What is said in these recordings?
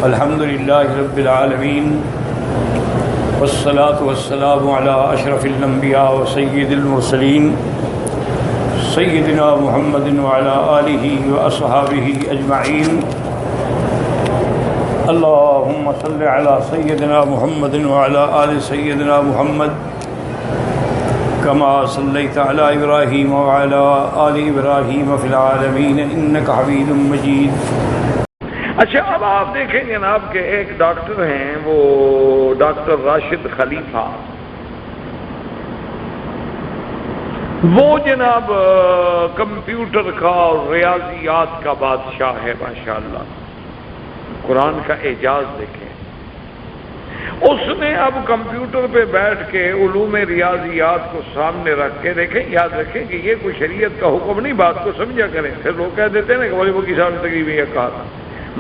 الحمد لله رب العالمين والصلاة والسلام على أشرف الأنبياء وسيد المرسلين سيدنا محمد وعلى آله وأصحابه أجمعين. اللهم صل على سيدنا محمد وعلى آل سيدنا محمد كما صليت على إبراهيم وعلى آل إبراهيم في العالمين إنك حميد مجيد. اچھا، اب آپ دیکھیں جناب کہ ایک ڈاکٹر ہیں، وہ ڈاکٹر راشد خلیفہ، وہ جناب کمپیوٹر کا اور ریاضیات کا بادشاہ ہے ماشاءاللہ. قرآن کا اعجاز دیکھیں. اس نے اب کمپیوٹر پہ بیٹھ کے علوم ریاضیات کو سامنے رکھ کے دیکھیں، یاد رکھیں کہ یہ کوئی شریعت کا حکم نہیں، بات کو سمجھا کریں. پھر لوگ کہہ دیتے ہیں نا کہ وہ کسی نے تقریباً یہ کہا تھا.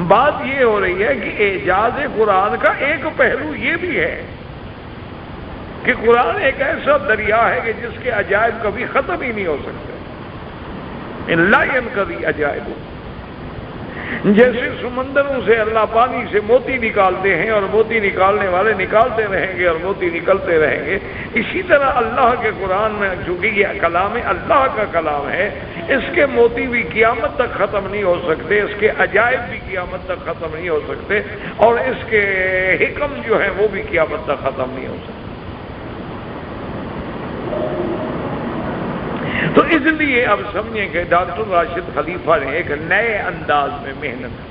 بات یہ ہو رہی ہے کہ اعجاز قرآن کا ایک پہلو یہ بھی ہے کہ قرآن ایک ایسا دریا ہے کہ جس کے عجائب کبھی ختم ہی نہیں ہو سکتے. لا ينقضي عجائب. جیسے سمندروں سے اللہ پانی سے موتی نکالتے ہیں اور موتی نکالنے والے نکالتے رہیں گے اور موتی نکلتے رہیں گے، اسی طرح اللہ کے قرآن میں چونکہ یہ کلام اللہ کا کلام ہے، اس کے موتی بھی قیامت تک ختم نہیں ہو سکتے، اس کے عجائب بھی قیامت تک ختم نہیں ہو سکتے، اور اس کے حکم جو ہیں وہ بھی قیامت تک ختم نہیں ہو سکتے. تو اس لیے اب سمجھیں کہ ڈاکٹر راشد خلیفہ نے ایک نئے انداز میں محنت کی.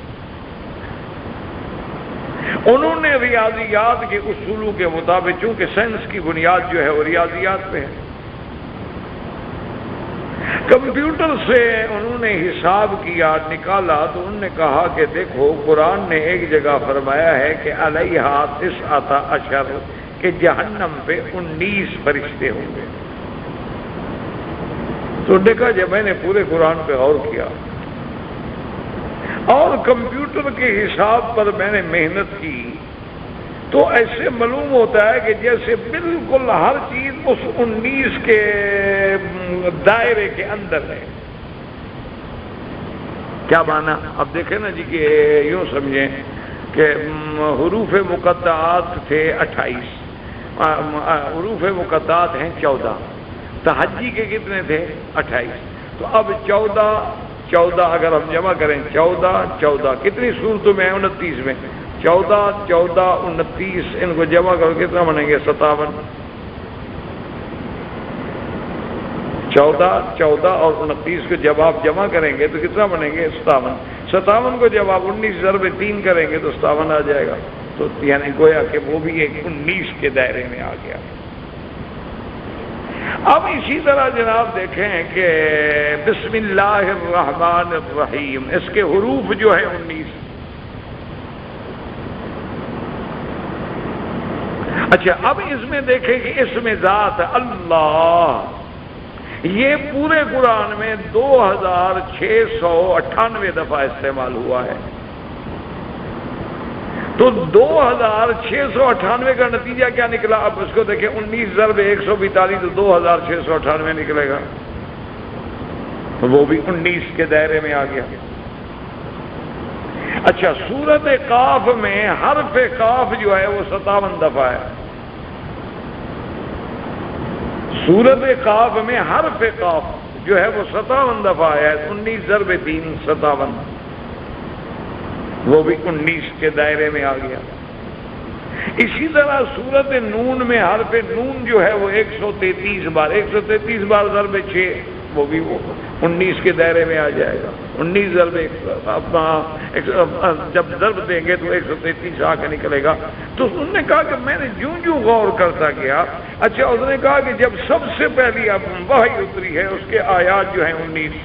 انہوں نے ریاضیات کے اصولوں کے مطابق، چونکہ سائنس کی بنیاد جو ہے وہ ریاضیات پہ ہے، کمپیوٹر سے انہوں نے حساب کیا، نکالا، تو انہوں نے کہا کہ دیکھو قرآن نے ایک جگہ فرمایا ہے کہ علیہا 19 کہ جہنم پہ 19 فرشتے ہوں گے. تو دیکھا جب میں نے پورے قرآن پہ غور کیا اور کمپیوٹر کے حساب پر میں نے محنت کی، تو ایسے معلوم ہوتا ہے کہ جیسے بالکل ہر چیز اس 19 کے دائرے کے اندر ہے. کیا مانا؟ اب دیکھیں نا جی کہ یوں سمجھیں کہ حروف مقطعات تھے 28، حروف مقطعات ہیں 14، تہجی کے کتنے تھے 28. تو اب 14 اگر ہم جمع کریں 14 کتنی صورتوں میں 29 میں 14 29 ان کو جمع کرو کتنا بنیں گے 57. 14 اور 29 کو جب آپ جمع کریں گے تو کتنا بنیں گے 57. 57 کو جب آپ 19 ضرب 3 کریں گے تو 57 آ جائے گا. تو یعنی گویا کہ وہ بھی ایک 19 کے دائرے میں آ گیا. اب اسی طرح جناب دیکھیں کہ بسم اللہ الرحمن الرحیم، اس کے حروف جو ہیں 19. اچھا، اب اس میں دیکھیں کہ اسم ذات اللہ یہ پورے قرآن میں 2698 دفعہ استعمال ہوا ہے. تو 2698 کا نتیجہ کیا نکلا؟ اب اس کو دیکھیں 19 ضرب 142 تو 2698 نکلے گا، تو وہ بھی 19 کے دائرے میں آ گیا. اچھا، سورت قاف میں حرف قاف جو ہے وہ 57 دفعہ ہے. سورت قاف میں حرف قاف جو ہے وہ 57 دفعہ ہے. 19 ضرب 3 57، وہ بھی 19 کے دائرے میں آ گیا. اسی طرح سورت نون میں حرف نون جو ہے وہ 133 بار 133 بار ضرب 6، وہ بھی 19 کے دائرے میں آ جائے گا. 19 ضرب جب ضرب دیں گے تو 133 آ کے نکلے گا. تو انہوں نے کہا کہ میں نے جوں غور کرتا گیا. اچھا، اس نے کہا کہ جب سب سے پہلی اب وحی اتری ہے اس کے آیات جو ہیں 19،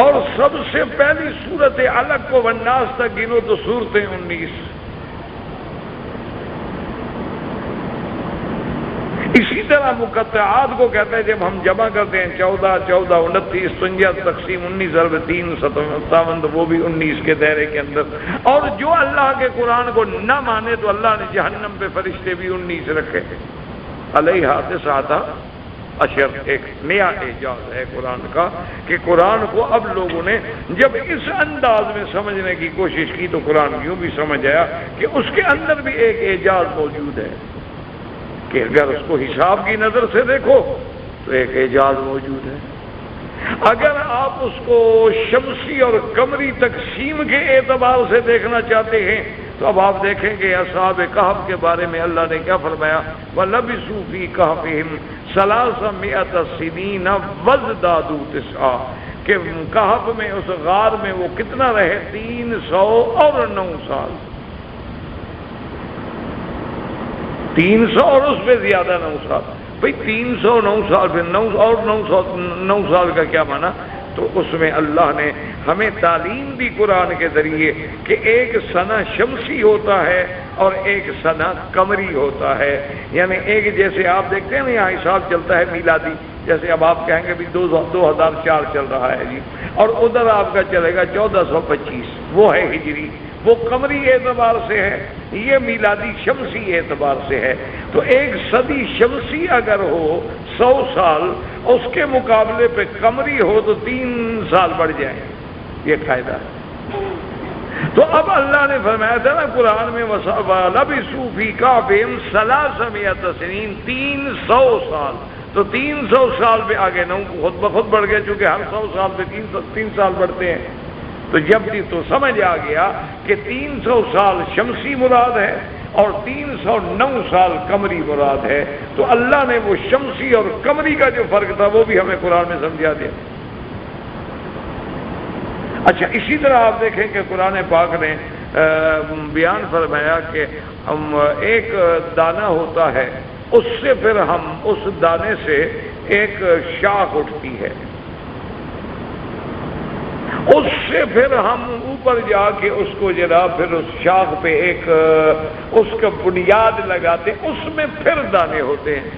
اور سب سے پہلی صورت علق کو والناس تک گنو تو صورتیں 19. اسی طرح مقطعات کو کہتے ہیں جب ہم جمع کرتے ہیں 14 29 59 تقسیم 19 ضرب 3 57، تو وہ بھی 19 کے دائرے کے اندر. اور جو اللہ کے قرآن کو نہ مانے تو اللہ نے جہنم پہ فرشتے بھی 19 رکھے. علیہا 19 اشر ایک نیا اعجاز ہے قرآن کا کہ قرآن کو اب لوگوں نے جب اس انداز میں سمجھنے کی کوشش کی تو قرآن یوں بھی سمجھ آیا کہ اس کے اندر بھی ایک اعجاز موجود ہے کہ اگر اس کو حساب کی نظر سے دیکھو تو ایک اعجاز موجود ہے، اگر آپ اس کو شمسی اور قمری تقسیم کے اعتبار سے دیکھنا چاہتے ہیں تو اب آپ دیکھیں کہ اصحاب کہف کے بارے میں اللہ نے کیا فرمایا، وَلَبِثُوا فِي كَهْفِهِمْ 300 سنین وازدادوا تسعا، کہ کہف میں اس غار میں وہ کتنا رہے 309 سال، 300 اور اس پہ زیادہ 9 سال، بھئی 309 سال پھر 9 سال کا کیا معنی؟ تو اس میں اللہ نے ہمیں تعلیم دی قرآن کے ذریعے کہ ایک سنہ شمسی ہوتا ہے اور ایک سنہ قمری ہوتا ہے، یعنی ایک جیسے آپ دیکھتے ہیں نا یہاں حساب چلتا ہے میلادی، جیسے اب آپ کہیں گے بھی 2004 چل رہا ہے جی، اور ادھر آپ کا چلے گا 1425، وہ ہے ہجری، وہ قمری اعتبار سے ہے، یہ میلادی شمسی اعتبار سے ہے، تو ایک صدی شمسی اگر ہو 100 سال، اس کے مقابلے پہ قمری ہو تو 3 سال بڑھ جائیں، یہ قاعدہ ہے۔ تو اب اللہ نے فرمایا تھا نا قرآن میں وَلَبِثُوا فِي كَهْفِهِمْ 300 سنین، 300 سال، تو 300 سال پہ آگے 9 خود بخود بڑھ گئے، چونکہ ہر 100 سال پہ 3 سال بڑھتے ہیں، تو جب بھی تو سمجھ آ گیا کہ 300 سال شمسی مراد ہے اور 309 سال قمری مراد ہے، تو اللہ نے وہ شمسی اور قمری کا جو فرق تھا وہ بھی ہمیں قرآن میں سمجھا دیا۔ اچھا، اسی طرح آپ دیکھیں کہ قرآن پاک نے بیان فرمایا کہ ایک دانہ ہوتا ہے، اس سے پھر ہم اس دانے سے ایک شاخ اٹھتی ہے، اس سے پھر ہم اوپر جا کے اس کو جناب پھر اس شاخ پہ ایک اس کا بنیاد لگاتے، اس میں پھر دانے ہوتے ہیں،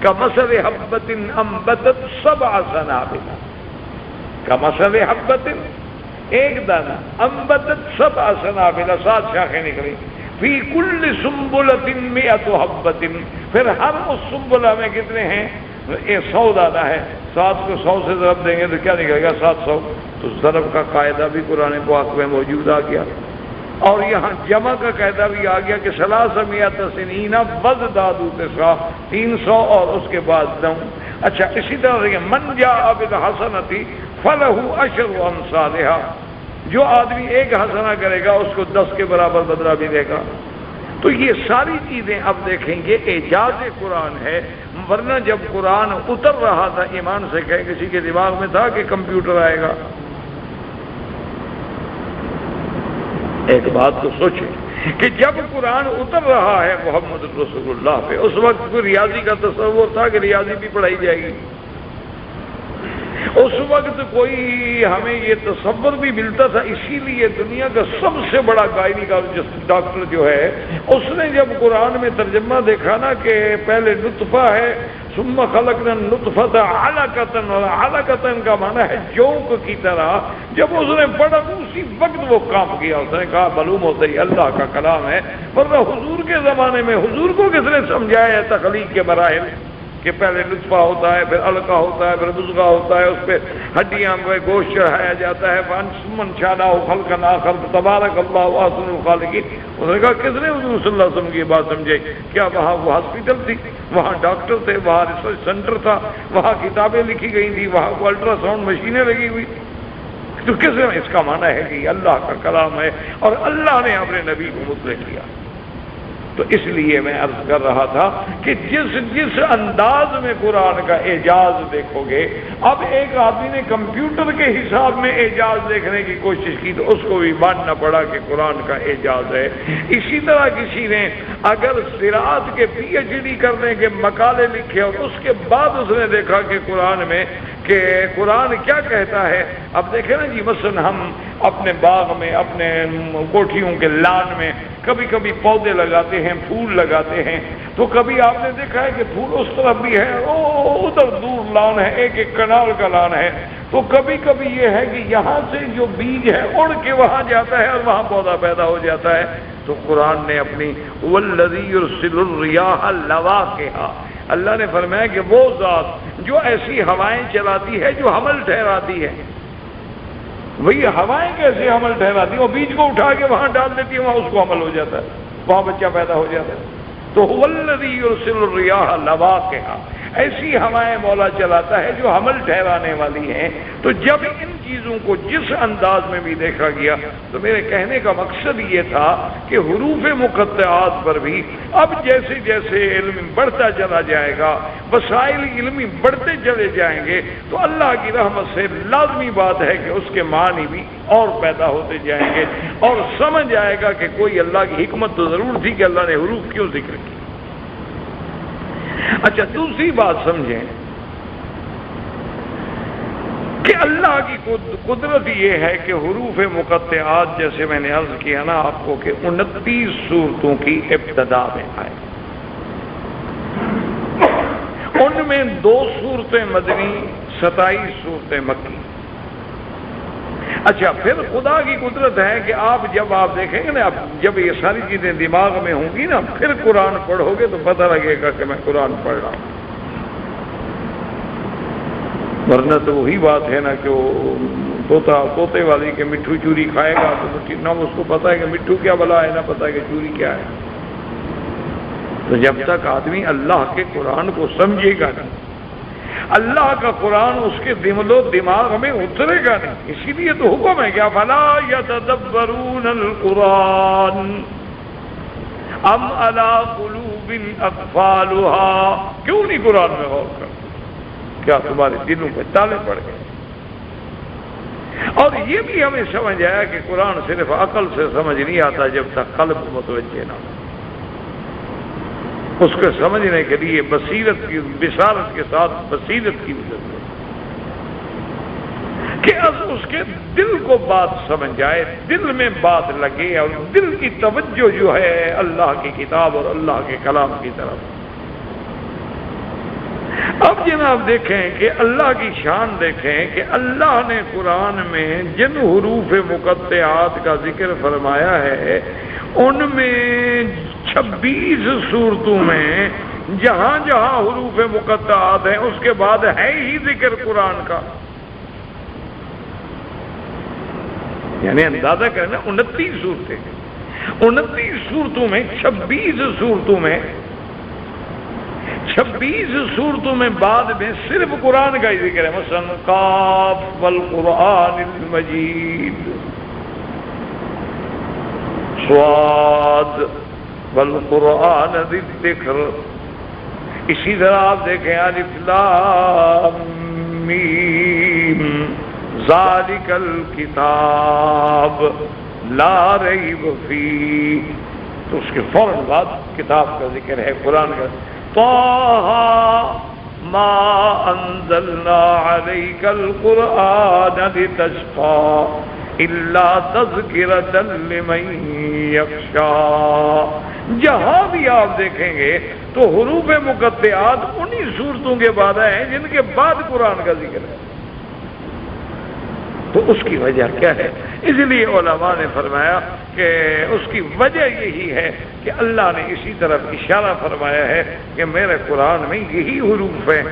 کمثل حبۃ انبتت 7 سنابل، کمثل حبۃ ایک دانہ، انبتت 7 سنابل 7 شاخیں نکلی، فی کل سنبلۃ 100 حبۃ، پھر ہر اس سنبلہ میں کتنے ہیں؟ 100 دانہ ہے، 7 کو 100 سے ضرب دیں گے تو کیا نکلے گا؟ 700، تو ضرب کا قاعدہ بھی قرآن پاک میں موجود آ گیا، اور یہاں جمع کا قاعدہ بھی آ گیا کہ 300 سنین وازدادوا تسعا، 300 اور اس کے بعد 9۔ اچھا، اسی طرح سے من جاء بالحسنۃ فلہ 10 امثالھا، جو آدمی ایک حسنہ کرے گا اس کو 10 کے برابر بدلہ ملے گا۔ تو یہ ساری چیزیں اب دیکھیں گے اعجاز قرآن ہے، ورنہ جب قرآن اتر رہا تھا ایمان سے کہ کسی کے دماغ میں تھا کہ کمپیوٹر آئے گا؟ ایک بات تو سوچیں کہ جب قرآن اتر رہا ہے محمد رسول اللہ پہ، اس وقت کوئی ریاضی کا تصور تھا کہ ریاضی بھی پڑھائی جائے گی؟ اس وقت کوئی ہمیں یہ تصور بھی ملتا تھا؟ اسی لیے دنیا کا سب سے بڑا گائنیکالوجسٹ ڈاکٹر جو ہے، اس نے جب قرآن میں ترجمہ دیکھا نا کہ پہلے نطفہ ہے، ثم خلقنا النطفۃ علقۃ، اور علقۃ کا معنی ہے جونک کی طرح، جب اس نے پڑھا تو اسی وقت وہ کام کیا، اس نے کہا معلوم ہوتا ہے اللہ کا کلام ہے، ورنہ حضور کے زمانے میں حضور کو کس نے سمجھایا ہے تخلیق کے مراحل کہ پہلے نطفہ ہوتا ہے، پھر علقہ ہوتا ہے، پھر مضغہ ہوتا ہے، اس پہ ہڈیاں پہ گوشت چڑھایا جاتا ہے، ثم انشأناه خلقا آخر، تبارک اللہ احسن الخالقین۔ اس نے کہا کس نے حضور صلی اللہ علیہ وسلم کی بات سمجھے؟ کیا وہاں وہ ہاسپٹل تھی، وہاں ڈاکٹر تھے، وہاں ریسرچ سینٹر تھا، وہاں کتابیں لکھی گئی تھی، وہاں کو الٹرا ساؤنڈ مشینیں لگی ہوئی؟ تو کس نے؟ اس کا معنی ہے کہ یہ اللہ کا کلام ہے اور اللہ نے اپنے نبی کو مطلع کیا۔ تو اس لیے میں عرض کر رہا تھا کہ جس انداز میں قرآن کا اعجاز دیکھو گے، اب ایک آدمی نے کمپیوٹر کے حساب میں اعجاز دیکھنے کی کوشش کی تو اس کو بھی ماننا پڑا کہ قرآن کا اعجاز ہے۔ اسی طرح کسی نے اگر صراط کے پی ایچ ڈی کرنے کے مقالے لکھے اور اس کے بعد اس نے دیکھا کہ قرآن میں کہ قرآن کیا کہتا ہے، اب دیکھیں نا جی، مثلا ہم اپنے باغ میں، اپنے کوٹھیوں کے لان میں کبھی کبھی پودے لگاتے ہیں، پھول لگاتے ہیں، تو کبھی آپ نے دیکھا ہے کہ پھول اس طرف بھی ہے، ادھر دور لان ہے، ایک کنال کا لان ہے، تو کبھی کبھی یہ ہے کہ یہاں سے جو بیج ہے اڑ کے وہاں جاتا ہے اور وہاں پودا پیدا ہو جاتا ہے۔ تو قرآن نے اپنی والذی یرسل الریاح لواقحا، اللہ نے فرمایا کہ وہ ذات جو ایسی ہوائیں چلاتی ہے جو حمل ٹھہراتی ہے. وہی ہوائیں کیسے حمل ٹھہراتی ہیں؟ وہ بیج کو اٹھا کے وہاں ڈال دیتی ہے، وہاں اس کو حمل ہو جاتا ہے، وہاں بچہ پیدا ہو جاتا ہے. تو هو الذی یرسل الرياح لواقح، ایسی ہوائیں مولا چلاتا ہے جو حمل ٹھہرانے والی ہیں. تو جب ان چیزوں کو جس انداز میں بھی دیکھا گیا تو میرے کہنے کا مقصد یہ تھا کہ حروف مقطعات پر بھی اب جیسے جیسے علم بڑھتا چلا جائے گا، وسائل علمی بڑھتے چلے جائیں گے، تو اللہ کی رحمت سے لازمی بات ہے کہ اس کے معنی بھی اور پیدا ہوتے جائیں گے، اور سمجھ آئے گا کہ کوئی اللہ کی حکمت تو ضرور تھی کہ اللہ نے حروف کیوں ذکر کی. اچھا، دوسری بات سمجھیں کہ اللہ کی قدرت یہ ہے کہ حروف مقطعات جیسے میں نے عرض کیا نا آپ کو کہ 29 صورتوں کی ابتدا میں آئے، ان میں 2 صورتیں مدنی، 27 صورتیں مکی. اچھا، پھر خدا کی قدرت ہے کہ جب آپ دیکھیں گے نا، جب یہ ساری چیزیں دماغ میں ہوں گی نا، پھر قرآن پڑھو گے تو پتہ لگے گا کہ میں قرآن پڑھ رہا ہوں. ورنہ تو وہی بات ہے نا کہ وہ طوطے والی کہ مٹھو چوری کھائے گا تو نہ اس کو پتہ ہے کہ مٹھو کیا بلا ہے، نہ پتہ ہے کہ چوری کیا ہے. تو جب تک آدمی اللہ کے قرآن کو سمجھے گا نہیں، اللہ کا قرآن اس کے دل و دماغ میں اترے گا نہیں. اسی لیے تو حکم ہے کیا فلا یتدبرون القرآن ام علی قلوب اقفالها، کیوں نہیں قرآن میں غور کرتے؟ کیا تمہارے دلوں پہ تالے پڑ گئے؟ اور یہ بھی ہمیں سمجھ آیا کہ قرآن صرف عقل سے سمجھ نہیں آتا جب تک قلب متوجہ نہ ہو. اس کو سمجھنے کے لیے بصیرت کی، بصارت کے ساتھ بصیرت کی ضرورت ہے کہ اس کے دل کو بات سمجھ جائے، دل میں بات لگے، اور دل کی توجہ جو ہے اللہ کی کتاب اور اللہ کے کلام کی طرف. اب جناب دیکھیں کہ اللہ کی شان دیکھیں کہ اللہ نے قرآن میں جن حروف مقطعات کا ذکر فرمایا ہے ان میں 26 صورتوں میں جہاں جہاں حروف مقطعات ہیں اس کے بعد ہے ہی ذکر قرآن کا. یعنی اندازہ کرنا 29 صورتیں، 29 صورتوں میں 26 صورتوں میں بعد میں صرف قرآن کا ہی ذکر ہے. مثلا قاف والقرآن المجید، صاد والقرآن ذی الذکر. اسی طرح آپ دیکھیں الف لام میم ذالک الکتاب لا ریب فیہ، تو اس کے فوراً بعد کتاب کا ذکر ہے، قرآن کا. طه ما انزلنا عليك القرآن لتشقى الا تذکرة لمن یخشى. جہاں بھی آپ دیکھیں گے تو حروف مقطعات انہی صورتوں کے بعد ہیں جن کے بعد قرآن کا ذکر ہے. تو اس کی وجہ کیا ہے؟ اس لیے علماء نے فرمایا کہ اس کی وجہ یہی ہے کہ اللہ نے اسی طرف اشارہ فرمایا ہے کہ میرے قرآن میں یہی حروف ہیں،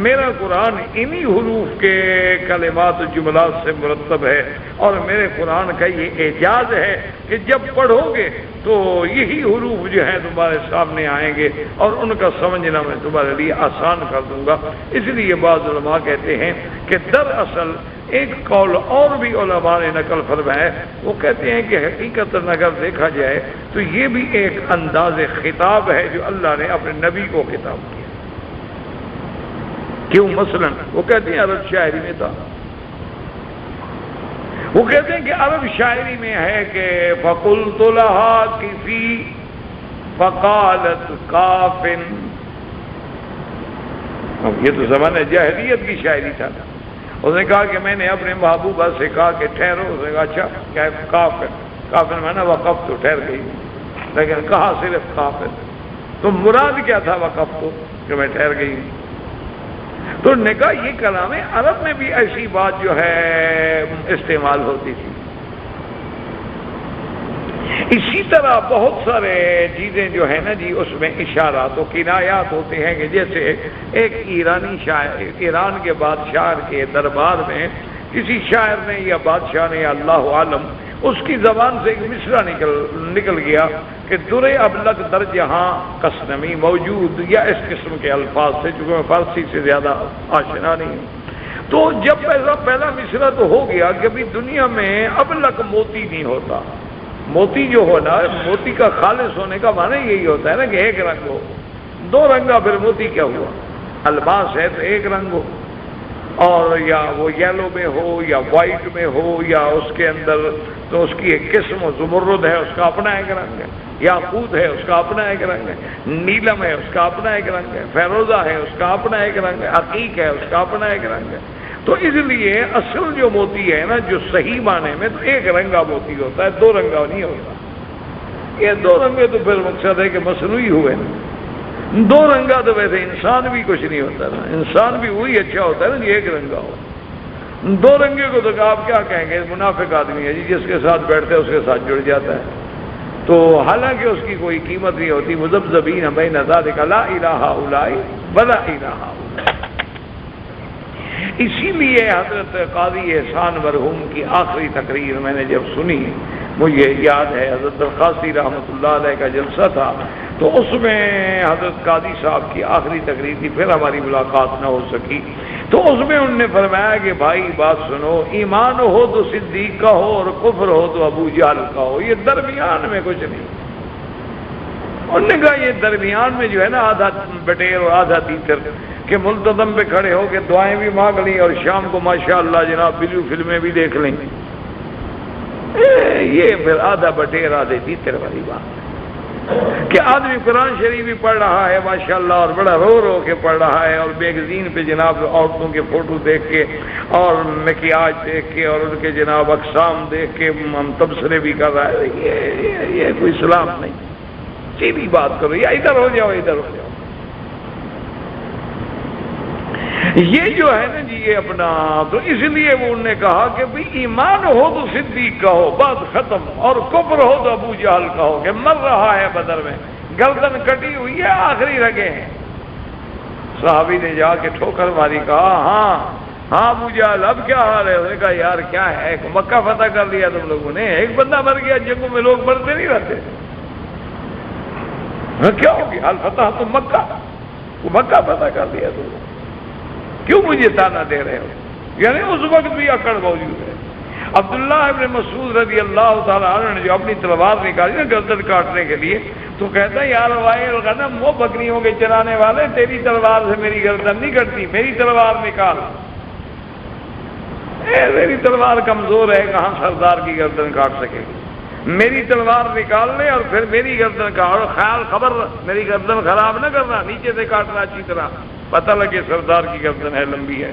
میرا قرآن انہی حروف کے کلمات و جملات سے مرتب ہے، اور میرے قرآن کا یہ اعجاز ہے کہ جب پڑھو گے تو یہی حروف جو ہیں تمہارے سامنے آئیں گے اور ان کا سمجھنا میں تمہارے لیے آسان کر دوں گا. اس لیے بعض علماء کہتے ہیں کہ دراصل ایک قول اور بھی علماء نے نقل فرمایا، وہ کہتے ہیں کہ حقیقت اگر دیکھا جائے تو یہ بھی ایک انداز خطاب ہے جو اللہ نے اپنے نبی کو خطاب کیا. کیوں؟ مثلا وہ کہتے ہیں عرب شاعری میں تھا، وہ کہتے ہیں کہ عرب شاعری میں ہے کہ فَقُلْتُ لَهَا كِفِي فَقَالَتْ كَافٍ. یہ تو زمانہ جاہلیت کی شاعری تھا. اس نے کہا کہ میں نے اپنے محبوبہ سے کہا کہ ٹھہرو. اس نے کہا اچھا کیا ہے؟ کافر. کافر میں نے وقف تو ٹھہر گئی، لیکن کہا صرف کافر. تو مراد کیا تھا وقف تو کہ میں ٹھہر گئی؟ تو نے کہا یہ کلام عرب میں بھی ایسی بات جو ہے استعمال ہوتی تھی. اسی طرح بہت سارے چیزیں جو ہیں نا جی اس میں اشارات و کنایات ہوتے ہیں کہ جیسے ایک ایرانی شاعر، ایران کے بادشاہ کے دربار میں کسی شاعر نے یا بادشاہ نے یا اللہ عالم اس کی زبان سے ایک مصرع نکل گیا کہ در ابلغ در جہاں کسنمی موجود، یا اس قسم کے الفاظ سے، چونکہ میں فارسی سے زیادہ آشنا نہیں ہوں، تو جب پہلا مصرع تو ہو گیا کہ ابھی دنیا میں ابلغ موتی نہیں ہوتا۔ موتی جو ہونا، موتی کا خالص ہونے کا معنی یہی ہوتا ہے نا کہ ایک رنگ ہو، دو رنگا پھر موتی کیا ہوا؟ الباس ہے تو ایک رنگ ہو، اور یا وہ یلو میں ہو یا وائٹ میں ہو، یا اس کے اندر تو اس کی ایک قسم ہو، زمرد ہے اس کا اپنا ایک رنگ ہے، یاقوت ہے اس کا اپنا ایک رنگ ہے، نیلم ہے اس کا اپنا ایک رنگ ہے، فیروزہ ہے اس کا اپنا ایک رنگ ہے، عقیق ہے اس کا اپنا ایک رنگ ہے۔ تو اس لیے اصل جو موتی ہے نا، جو صحیح معنی میں تو ایک رنگا موتی ہوتا ہے، دو رنگا نہیں ہوتا۔ یہ دو رنگے تو پھر مقصد ہے کہ مصنوعی ہوئے نا، دو رنگا تو ویسے انسان بھی کچھ نہیں ہوتا نا، انسان بھی وہی اچھا ہوتا ہے نا جی ایک رنگا ہو۔ دو رنگے کو تو آپ کیا کہیں گے؟ منافق آدمی ہے جی، جس کے ساتھ بیٹھتے ہے اس کے ساتھ جڑ جاتا ہے، تو حالانکہ اس کی کوئی قیمت نہیں ہوتی۔ مذبذبین بین ذالک لا الہ الا ولا الہ الا۔ اسی لیے حضرت قاضی احسان مرحوم کی آخری تقریر میں نے جب سنی، مجھے یاد ہے حضرت درخواستی رحمۃ اللہ علیہ کا جلسہ تھا، تو اس میں حضرت قاضی صاحب کی آخری تقریر تھی، پھر ہماری ملاقات نہ ہو سکی، تو اس میں انہوں نے فرمایا کہ بھائی بات سنو، ایمان ہو تو صدیق کا ہو اور کفر ہو تو ابو جہل کا ہو، یہ درمیان میں کچھ نہیں۔ انہوں نے کہا یہ درمیان میں جو ہے نا آدھا بٹیر اور آدھا تیتر، کہ ملتظم پہ کھڑے ہو کے دعائیں بھی مانگ لیں اور شام کو ماشاءاللہ جناب بلیو فلمیں بھی دیکھ لیں، یہ پھر آدھا بٹیر آدھے تیتر والی بات ہے کہ آدمی قرآن شریف بھی پڑھ رہا ہے ماشاءاللہ اور بڑا رو رو کے پڑھ رہا ہے، اور میگزین پہ جناب عورتوں کے فوٹو دیکھ کے اور مکیاج دیکھ کے اور ان کے جناب اقسام دیکھ کے تبصرے بھی کر رہا ہے، یہ کوئی اسلام نہیں۔ سیدھی بات کرو، یا ادھر ہو جاؤ ادھر ہو جاؤ۔ یہ جو ہے نا جی یہ اپنا، تو اس لیے وہ انہوں نے کہا کہ بھی ایمان ہو تو صدیق کا ہو، بات ختم، اور کفر ہو تو ابو جہل کا ہو، کہ مر رہا ہے بدر میں، گردن کٹی ہوئی ہے، آخری رگے ہیں۔ صحابی نے جا کے ٹھوکر ماری، کہا ہاں ابو جہل اب کیا حال ہے؟ انہوں نے کہا یار کیا ہے، مکہ فتح کر لیا تم لوگوں نے، ایک بندہ مر گیا، جنگوں میں لوگ مرتے نہیں رہتے، کیا ہو گیا؟ الفتح تم مکہ فتح کر لیا تم لوگ، کیوں مجھے تانا دے رہے ہو؟ یعنی اس وقت بھی اکڑ موجود ہے۔ عبداللہ ابن مسعود رضی اللہ تعالیٰ عنہ نے جو اپنی تلوار نکالی نا گردن کاٹنے کے لیے، تو کہتا ہے یار وائے الغنم، وہ بکریوں کے چرانے والے، تیری تلوار سے میری گردن نہیں کٹتی، میری تلوار نکال۔ میری تلوار کمزور ہے، کہاں سردار کی گردن کاٹ سکے گی؟ میری تلوار نکال لے اور پھر میری گردن کاٹ، اور خیال خبر میری گردن خراب نہ کرنا، نیچے سے کاٹنا اچھی طرح، پتہ لگے سردار کی گردن ہے لمبی ہے،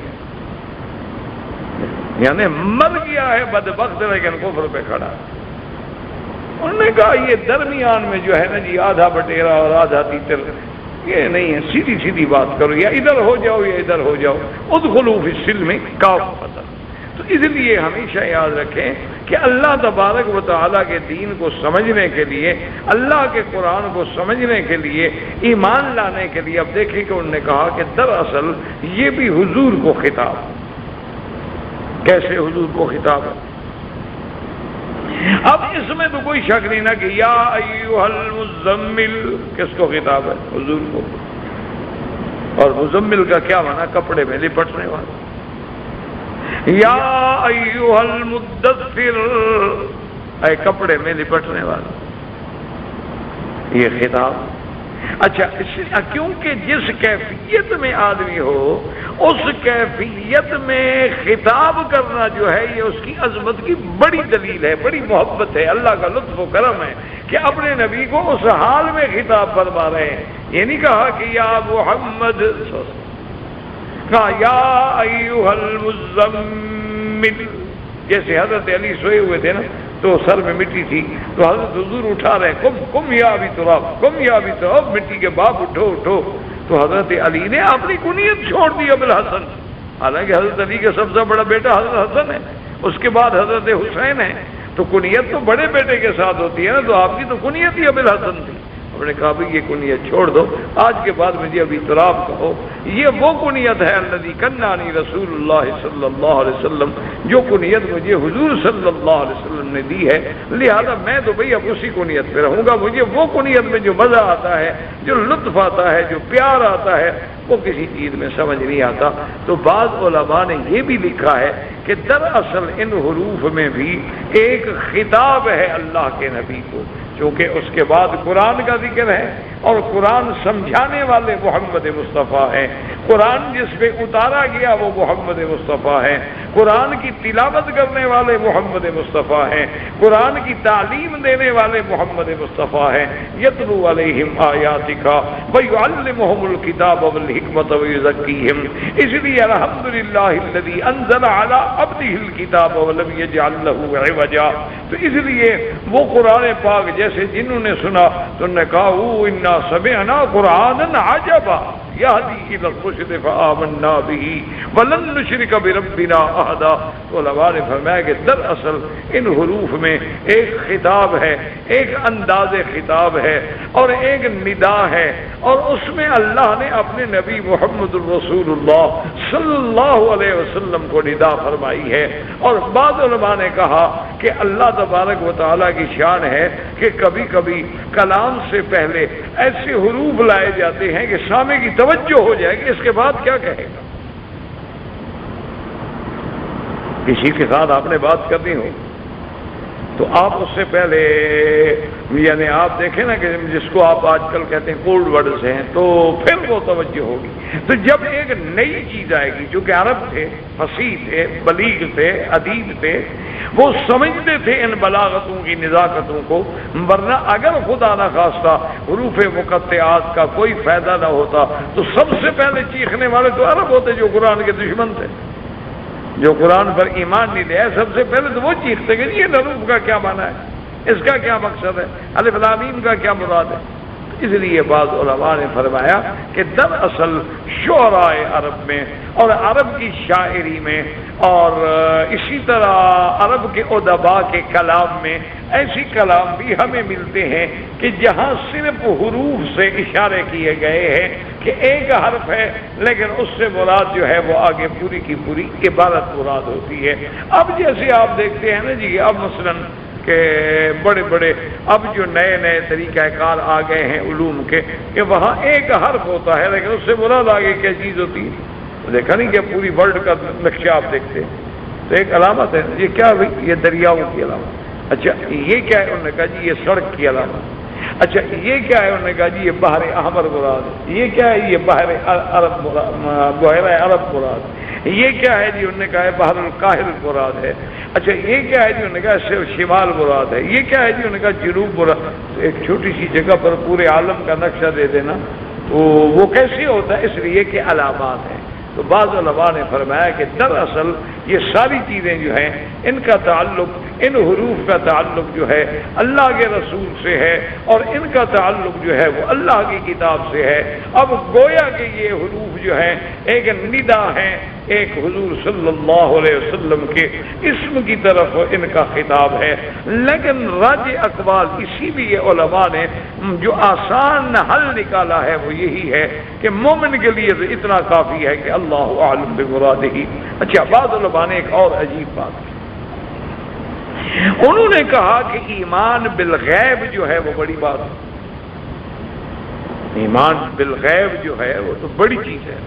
یعنی مر گیا ہے بدبخت، لیکن کفر پہ کھڑا۔ انہوں نے کہا یہ درمیان میں جو ہے نا جی آدھا بٹیرا اور آدھا تیتر، یہ نہیں ہے، سیدھی سیدھی بات کرو، یا ادھر ہو جاؤ یا ادھر ہو جاؤ، ادخلوا فی السلم کافۃ۔ تو اس لیے ہمیشہ یاد رکھیں کہ اللہ تبارک و تعالیٰ کے دین کو سمجھنے کے لیے، اللہ کے قرآن کو سمجھنے کے لیے، ایمان لانے کے لیے، اب دیکھیں کہ انہوں نے کہا کہ دراصل یہ بھی حضور کو خطاب۔ کیسے حضور کو خطاب ہے؟ اب اس میں تو کوئی شک نہیں نا کہ یا ایھا المزمل کس کو خطاب ہے؟ حضور کو۔ اور مزمل کا کیا معنی؟ کپڑے میں لپٹنے والا۔ یا ایھا المدثر، اے کپڑے میں لپٹنے والا، یہ خطاب۔ اچھا، کیونکہ جس کیفیت میں آدمی ہو اس کیفیت میں خطاب کرنا جو ہے یہ اس کی عظمت کی بڑی دلیل ہے، بڑی محبت ہے، اللہ کا لطف و کرم ہے کہ اپنے نبی کو اس حال میں خطاب فرما رہے ہیں۔ یہ نہیں کہا کہ یا محمد، کہا یا ایھا المزمل، جیسے حضرت علی سوئے ہوئے تھے نا تو سر میں مٹی تھی، تو حضرت حضور اٹھا رہے، کم یا ابی تراب، کم یا ابی تراب، مٹی کے باپ اٹھو اٹھو، تو حضرت علی نے اپنی کنیت چھوڑ دی ابوالحسن، حالانکہ حضرت علی کا سب سے بڑا بیٹا حضرت حسن ہے، اس کے بعد حضرت حسین ہے، تو کنیت تو بڑے بیٹے کے ساتھ ہوتی ہے نا، تو آپ کی تو کنیت ہی ابو الحسن تھی۔ ہم نے کہا بھئی یہ کنیت چھوڑ دو، آج کے بعد مجھے ابھی تراب کہو۔ یہ وہ کنیت ہے الذی کنانی رسول اللہ صلی اللہ علیہ وسلم، جو کنیت مجھے حضور صلی اللہ علیہ وسلم نے دی ہے، لہذا میں تو بھئی اب اسی کنیت پہ رہوں گا۔ مجھے وہ کنیت میں جو مزہ آتا ہے، جو لطف آتا ہے، جو پیار آتا ہے، وہ کسی چیز میں سمجھ نہیں آتا۔ تو بعض علماء نے یہ بھی لکھا ہے کہ دراصل ان حروف میں بھی ایک خطاب ہے اللہ کے نبی کو، چونکہ اس کے بعد قرآن کا ذکر ہے، اور قرآن سمجھانے والے محمد مصطفیٰ ہیں، قرآن جس پہ اتارا گیا وہ محمد مصطفیٰ ہیں، قرآن کی تلاوت کرنے والے محمد مصطفیٰ ہیں، قرآن کی تعلیم دینے والے محمد مصطفیٰ ہیں۔ یتلو علیہم آیاتک ویعلمہم الکتاب والحکمۃ ویزکیہم، اس لیے الحمدللہ الذی انزل علی عبدہ الکتاب ولم یجعل لہ عوجا، تو اس لیے وہ قرآن پاک جیسے جنہوں نے سنا تو انہوں نے کہا انا سمعنا قرآنا عجبا یہدی الی الرشد فآمنا بہ ولن نشرک بربنا احدا۔ تو علماء نے فرمایا کہ دراصل ان حروف میں ایک خطاب ہے، ایک انداز خطاب ہے، اور ایک ندا ہے، اور اس میں اللہ نے اپنے نبی محمد الرسول اللہ صلی اللہ علیہ وسلم کو ندا فرمائی ہے۔ اور بعض علماء نے کہا کہ اللہ تبارک و تعالیٰ کی شان ہے کہ کبھی کبھی کلام سے پہلے ایسے حروف لائے جاتے ہیں کہ سامع کی توجہ ہو جائے کہ اس کے بعد کیا کہے گا۔ کسی کے ساتھ آپ نے بات کرنی ہو تو آپ اس سے پہلے یعنی آپ دیکھیں نا کہ جس کو آپ آج کل کہتے ہیں کولڈ ورڈز ہیں، تو پھر وہ توجہ ہوگی۔ تو جب ایک نئی چیز آئے گی، جو کہ عرب تھے، فصیح تھے، بلیغ تھے، ادیب تھے، وہ سمجھتے تھے ان بلاغتوں کی نزاکتوں کو، ورنہ اگر خدا نہ خواستہ حروف مقطعات کا کوئی فائدہ نہ ہوتا تو سب سے پہلے چیخنے والے تو عرب ہوتے جو قرآن کے دشمن تھے، جو قرآن پر ایمان نہیں لے آئے۔ سب سے پہلے تو وہ چیختے کہ یہ حروف کا کیا معنی ہے، اس کا کیا مقصد ہے، الف لام میم کا کیا مراد ہے۔ اس لیے بعض علماء نے فرمایا کہ دراصل شعراء عرب میں اور عرب کی شاعری میں اور اسی طرح عرب کے ادباء کے کلام میں ایسی کلام بھی ہمیں ملتے ہیں کہ جہاں صرف حروف سے اشارے کیے گئے ہیں کہ ایک حرف ہے، لیکن اس سے مراد جو ہے وہ آگے پوری کی پوری عبارت مراد ہوتی ہے۔ اب جیسے آپ دیکھتے ہیں نا جی، اب مثلاً کہ بڑے بڑے اب جو نئے نئے طریقہ کار آ گئے ہیں علوم کے، کہ وہاں ایک حرف ہوتا ہے لیکن اس سے مراد آگے کیا چیز ہوتی ہے۔ دیکھا نہیں کہ پوری ورلڈ کا نقشہ آپ دیکھتے ہیں تو ایک علامت ہے، یہ کیا بھائی، یہ دریاؤں کی علامت۔ اچھا یہ کیا ہے، انہوں نے کہا جی یہ سڑک کی علامت۔ اچھا یہ کیا ہے، انہوں نے کہا جی یہ بحر احمر مراد ہے۔ یہ کیا ہے، یہ بحر عرب مراد ہے۔ یہ کیا ہے جی، انہوں نے کہا ہے بحر الکاہل مراد ہے۔ اچھا یہ کیا ہے جی، انہوں نے کہا صرف شمال مراد ہے۔ یہ کیا ہے جی، انہوں نے کہا جنوب مراد۔ ایک چھوٹی سی جگہ پر پورے عالم کا نقشہ دے دینا تو وہ کیسے ہوتا ہے، اس لیے کہ علامات ہیں۔ تو بعض علماء نے فرمایا کہ دراصل یہ ساری چیزیں جو ہیں ان کا تعلق، ان حروف کا تعلق جو ہے اللہ کے رسول سے ہے، اور ان کا تعلق جو ہے وہ اللہ کی کتاب سے ہے۔ اب گویا کہ یہ حروف جو ہیں ایک ندا ہیں، ایک حضور صلی اللہ علیہ وسلم کے اسم کی طرف ان کا خطاب ہے، لیکن راج اقوال اسی لیے علماء نے جو آسان حل نکالا ہے وہ یہی ہے کہ مومن کے لیے اتنا کافی ہے کہ اللہ اعلم بمرادہ۔ اچھا بعض علماء نے ایک اور عجیب بات کی، انہوں نے کہا کہ ایمان بالغیب جو ہے وہ بڑی بات ہے، ایمان بالغیب جو ہے وہ تو بڑی چیز ہے۔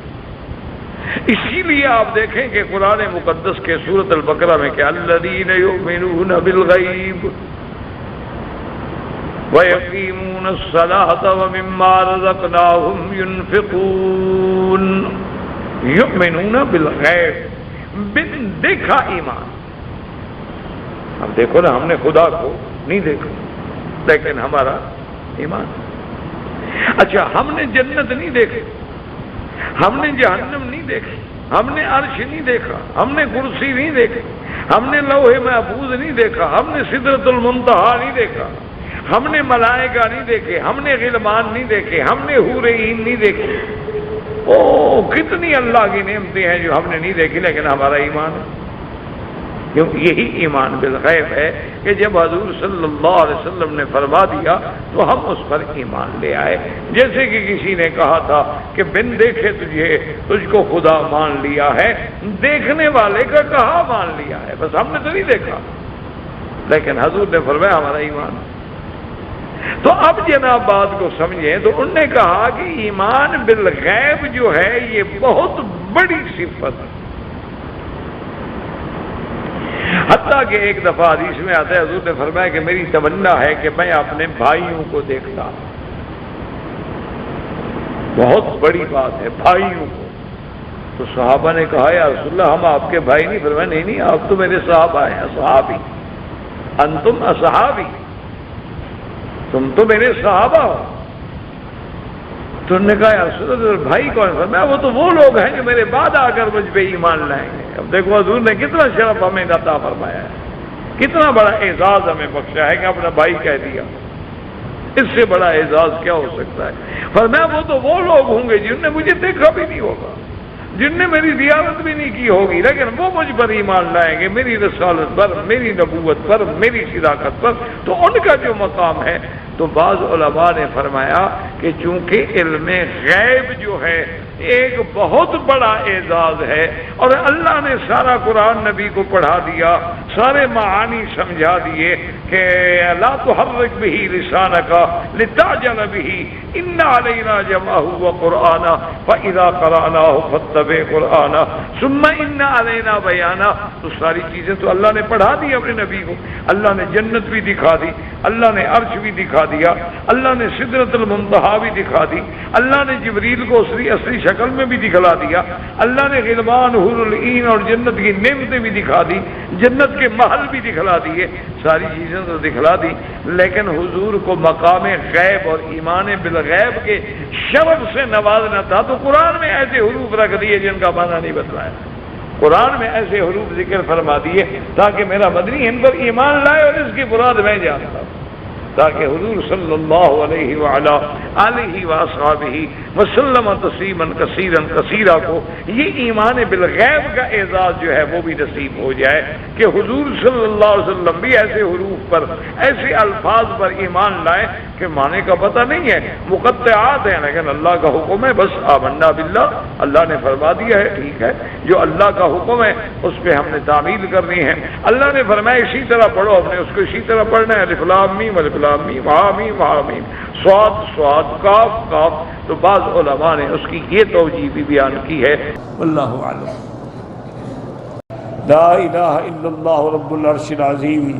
اسی لیے آپ دیکھیں کہ قرآن مقدس کے سورۃ البقرہ میں کہ الذین یؤمنون بالغیب وَيَقِيمُونَ الصَّلَاةَ وَمِمَّا رَزَقْنَاهُمْ يُنْفِقُونَ، یؤمنون بالغیب، بن دیکھا ایمان۔ اب دیکھو نا، ہم نے خدا کو نہیں دیکھا لیکن ہمارا ایمان۔ اچھا ہم نے جنت نہیں دیکھی، ہم نے جہنم نہیں دیکھی، ہم نے عرش نہیں دیکھا، ہم نے کرسی نہیں دیکھی، ہم نے لوح محفوظ نہیں دیکھا، ہم نے سدرۃ المنتہا نہیں دیکھا، ہم نے ملائکہ نہیں دیکھے، ہم نے غلمان نہیں دیکھے، ہم نے حور عین نہیں دیکھے۔ او کتنی اللہ کی نعمتیں ہیں جو ہم نے نہیں دیکھی لیکن ہمارا ایمان ہے۔ کیونکہ یہی ایمان بالغیب ہے کہ جب حضور صلی اللہ علیہ وسلم نے فرما دیا تو ہم اس پر ایمان لے آئے. جیسے کہ کسی نے کہا تھا کہ بن دیکھے تجھ کو خدا مان لیا ہے، دیکھنے والے کا کہاں مان لیا ہے، بس ہم نے تو نہیں دیکھا، لیکن حضور نے فرمایا ہمارا ایمان. تو اب جناب بات کو سمجھیں تو انہوں نے کہا کہ ایمان بالغیب جو ہے یہ بہت بڑی صفت ہے. حتیٰ کہ ایک دفعہ حدیث میں آتا ہے حضور نے فرمایا کہ میری تمنا ہے کہ میں اپنے بھائیوں کو دیکھتا. بہت بڑی بات ہے بھائیوں کو. تو صحابہ نے کہا یا رسول اللہ ہم آپ کے بھائی نہیں. فرمایا نہیں آپ تو میرے صحابہ ہیں، اصحابی، انتم اصحابی، تم تو میرے صحابہ ہو. تو انہوں نے کہا یا رسول اللہ بھائی کون؟ فرمایا وہ تو وہ لوگ ہیں جو میرے بعد آ کر مجھ پہ ایمان لائیں گے. اب دیکھو حضور نے کتنا شرف ہمیں عطا فرمایا ہے، کتنا بڑا اعزاز ہمیں بخشا ہے کہ اپنا بھائی کہہ دیا. اس سے بڑا اعزاز کیا ہو سکتا ہے؟ فرمایا وہ تو وہ لوگ ہوں گے جن نے مجھے دیکھا بھی نہیں ہوگا، جن نے میری زیارت بھی نہیں کی ہوگی، لیکن وہ مجھ پر ایمان لائیں گے، میری رسالت پر، میری نبوت پر، میری صداقت پر. تو ان کا جو مقام ہے. تو بعض علماء نے فرمایا کہ چونکہ علم غیب جو ہے ایک بہت بڑا اعزاز ہے اور اللہ نے سارا قرآن نبی کو پڑھا دیا، سارے معانی سمجھا دیے کہ لا تحرک به لسانک لتعجل به ان علینا جمعہ وقرآنا فاذا قرأناه فاتبع قرآنا ثم ان علینا بیانا. تو ساری چیزیں تو اللہ نے پڑھا دی اپنے نبی کو. اللہ نے جنت بھی دکھا دی، اللہ نے عرش بھی دکھا دیا، اللہ نے سدرۃ المنتہا بھی دکھا دی، اللہ نے جبریل کو اصلی شکل میں بھی دکھلا دیا، اللہ نے غلمان حور العین اور جنت کی نعمتیں بھی دکھا دی، جنت کے محل بھی دکھلا دیے، ساری چیزیں تو دکھلا دی. لیکن حضور کو مقام غیب اور ایمان بالغیب کے شرف سے نوازنا تھا. تو قرآن میں ایسے حروف رکھ دیے جن کا معنی نہیں بتلایا، قرآن میں ایسے حروف ذکر فرما دیے تاکہ میرا مدنی ان پر ایمان لائے اور اس کی مراد میں جانتا ہوں، تاکہ حضور صلی اللہ علیہ وعلا آلہ وصحبہ وسلم تسلیما کثیرا کثیرا کو یہ ایمان بالغیب کا اعزاز جو ہے وہ بھی نصیب ہو جائے کہ حضور صلی اللہ علیہ وسلم بھی ایسے حروف پر، ایسے الفاظ پر ایمان لائے کہ معنی کا پتہ نہیں ہے، مقطعات ہیں لیکن اللہ کا حکم ہے، بس آمنا باللہ، اللہ نے فرما دیا ہے، ٹھیک ہے، جو اللہ کا حکم ہے اس پہ ہم نے تعمیل کرنی ہے. اللہ نے فرمایا اسی طرح پڑھو، ہم نے اس کو اسی طرح پڑھنا ہے. الف لام میم الف لام میم حامیم حامیم صاد صاد کاف کاف. تو بعض علماء نے اس کی یہ توجیہ بھی بیان کی ہے. واللہ اعلم. لا الہ الا اللہ رب العرش العظیم،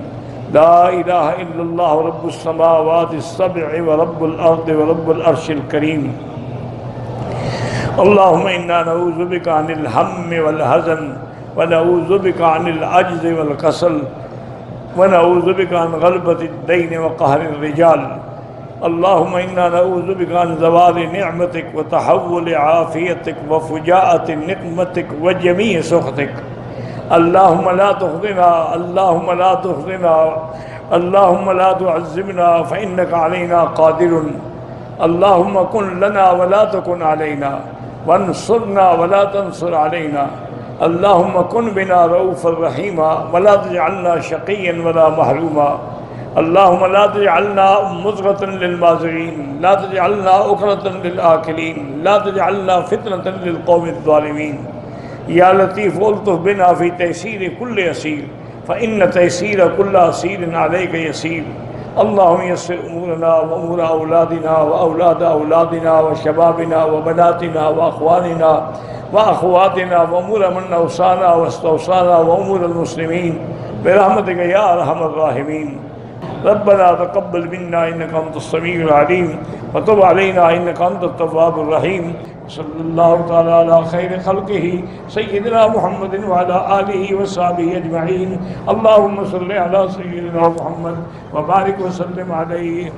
لا الہ الا اللہ رب السماوات السبع ورب الارض ورب العرش الکریم. اللہم انا نعوذ بک عن الہم والحزن ونعوذ بک عن العجز والکسل ونعوذ بک عن غلبۃ الدین وقہر الرجال. اللہم انا نعوذ بک عن زوال نعمتک وتحول عافیتک وفجاءۃ نقمتک وجمیع سخطک. اللہم لا تخزنا، اللہم لا تخزنا، اللہم لا تعذبنا فإنک علینا قادر. اللہم کن لنا ولا تکن علینا وانصرنا ولا تنصر علینا. اللہم کن بنا رؤوفا رحیما ولا تجعلنا شقیا ولا محروما. اللہم لا تجعلنا مضغة للمازغین، لا تجعلنا عقرة للآکلین، لا تجعلنا فتنة للقوم الظالمین. یا لطیف الطف بنا فی تیسیر کل اسیر فإن تیسیر کل اسیر علیک یسیر. اللہم یسر امورنا وامور اولادنا واولاد اولادنا وشبابنا وبناتنا واخواننا واخواتنا وامور من اوصانا واستوصانا وامور المسلمین برحمتک یا ارحم الراحمین. ربنا تقبل منا انك انت السميع العليم وتب علينا انك انت التواب الرحيم. صلی اللہ تعالی علی خیر خلقہ سیدنا محمد وعلی آلہ وصحبہ اجمعین. اللہم صلی علی سیدنا محمد وبارک وسلم علیہ.